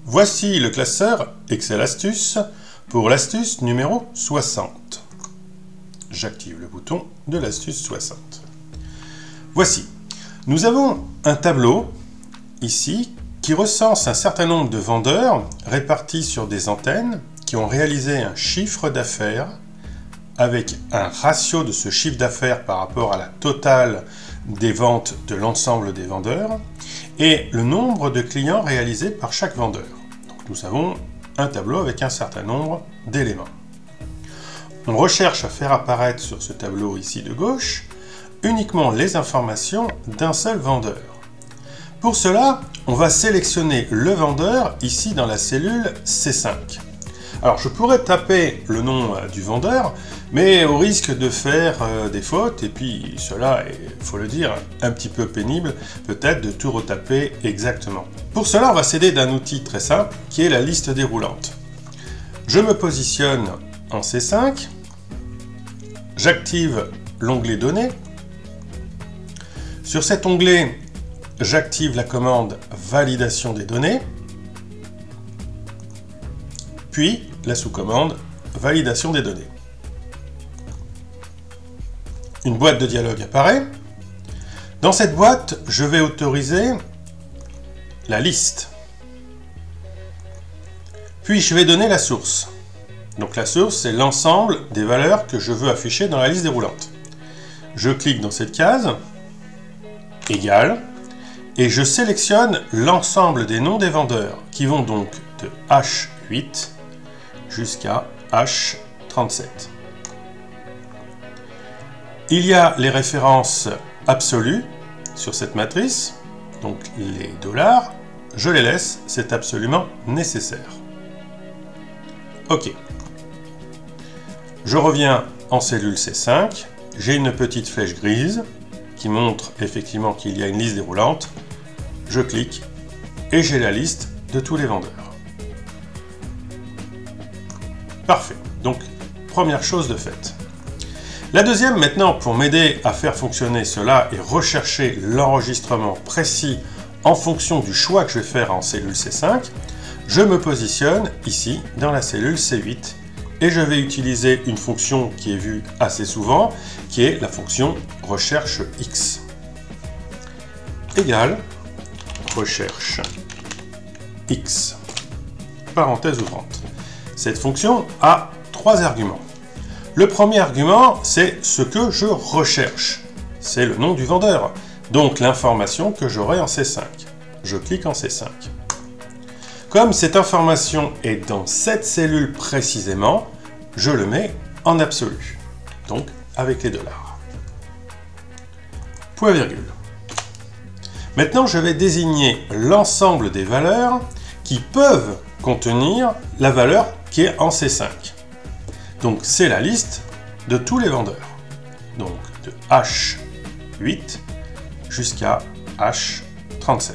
Voici le classeur Excel Astuces pour l'astuce numéro 60. J'active le bouton de l'astuce 60. Voici, nous avons un tableau ici qui recense un certain nombre de vendeurs répartis sur des antennes qui ont réalisé un chiffre d'affaires avec un ratio de ce chiffre d'affaires par rapport à la totale des ventes de l'ensemble des vendeurs et le nombre de clients réalisés par chaque vendeur. Donc nous avons un tableau avec un certain nombre d'éléments. On recherche à faire apparaître sur ce tableau ici de gauche uniquement les informations d'un seul vendeur. Pour cela, on va sélectionner le vendeur ici dans la cellule C5. Alors je pourrais taper le nom du vendeur, mais au risque de faire des fautes, et puis cela est, il faut le dire, un petit peu pénible, peut-être de tout retaper exactement. Pour cela, on va s'aider d'un outil très simple, qui est la liste déroulante. Je me positionne en C5, j'active l'onglet Données. Sur cet onglet, j'active la commande Validation des données, puis la sous-commande Validation des données. Une boîte de dialogue apparaît. Dans cette boîte, je vais autoriser la liste. Puis je vais donner la source. Donc la source, c'est l'ensemble des valeurs que je veux afficher dans la liste déroulante. Je clique dans cette case, égal, et je sélectionne l'ensemble des noms des vendeurs, qui vont donc de H8 jusqu'à H37. Il y a les références absolues sur cette matrice, donc les dollars, je les laisse, c'est absolument nécessaire. OK. Je reviens en cellule C5, j'ai une petite flèche grise qui montre effectivement qu'il y a une liste déroulante. Je clique et j'ai la liste de tous les vendeurs. Parfait. Donc, première chose de faite. La deuxième, maintenant, pour m'aider à faire fonctionner cela et rechercher l'enregistrement précis en fonction du choix que je vais faire en cellule C5, je me positionne ici dans la cellule C8 et je vais utiliser une fonction qui est vue assez souvent, qui est la fonction recherche X. Égale recherche X, parenthèse ouvrante. Cette fonction a trois arguments. Le premier argument, c'est ce que je recherche. C'est le nom du vendeur, donc l'information que j'aurai en C5. Je clique en C5. Comme cette information est dans cette cellule précisément, je le mets en absolu, donc avec les dollars. Point virgule. Maintenant, je vais désigner l'ensemble des valeurs qui peuvent contenir la valeur qui est en C5. Donc, c'est la liste de tous les vendeurs. Donc, de H8 jusqu'à H37.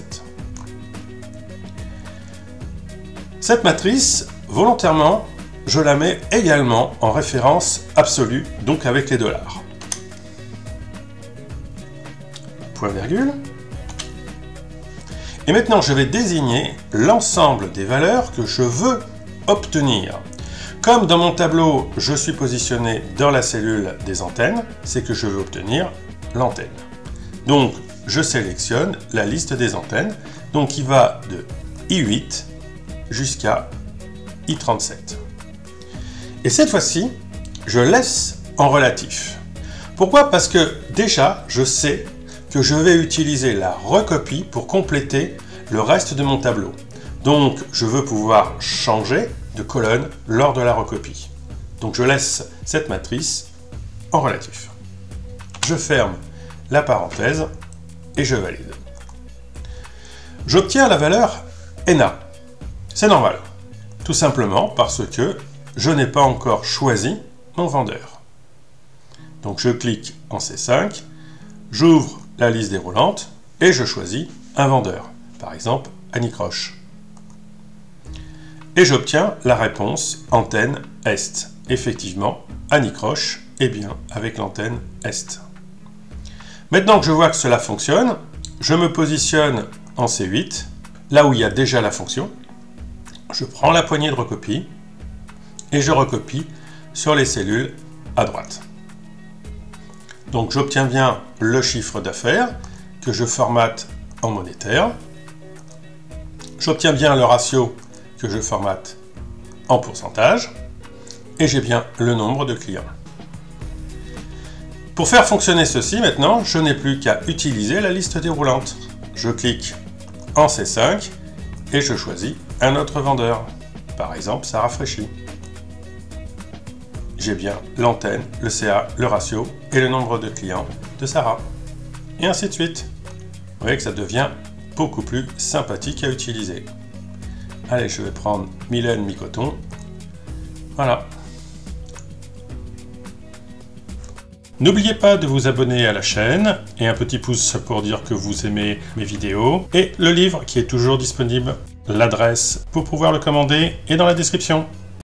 Cette matrice, volontairement, je la mets également en référence absolue, donc avec les dollars. Point virgule. Et maintenant, je vais désigner l'ensemble des valeurs que je veux obtenir. Comme dans mon tableau, je suis positionné dans la cellule des antennes, c'est que je veux obtenir l'antenne. Donc, je sélectionne la liste des antennes, donc qui va de I8 jusqu'à I37. Et cette fois-ci, je laisse en relatif. Pourquoi? Parce que déjà, je sais que je vais utiliser la recopie pour compléter le reste de mon tableau. Donc, je veux pouvoir changer de colonne lors de la recopie. Donc, je laisse cette matrice en relatif. Je ferme la parenthèse et je valide. J'obtiens la valeur NA. C'est normal, tout simplement parce que je n'ai pas encore choisi mon vendeur. Donc, je clique en C5, j'ouvre la liste déroulante et je choisis un vendeur, par exemple Annie Croche. Et j'obtiens la réponse antenne Est. Effectivement, Annie Croche, et bien avec l'antenne Est. Maintenant que je vois que cela fonctionne, je me positionne en C8, là où il y a déjà la fonction. Je prends la poignée de recopie et je recopie sur les cellules à droite. Donc j'obtiens bien le chiffre d'affaires que je formate en monétaire. J'obtiens bien le ratio que je formate en pourcentage. Et j'ai bien le nombre de clients. Pour faire fonctionner ceci maintenant, je n'ai plus qu'à utiliser la liste déroulante. Je clique en C5 et je choisis un autre vendeur. Par exemple, ça rafraîchit. J'ai bien l'antenne, le CA, le ratio et le nombre de clients de Sarah. Et ainsi de suite. Vous voyez que ça devient beaucoup plus sympathique à utiliser. Allez, je vais prendre Mylène Mi-Coton. Voilà. N'oubliez pas de vous abonner à la chaîne et un petit pouce pour dire que vous aimez mes vidéos et le livre qui est toujours disponible. L'adresse pour pouvoir le commander est dans la description.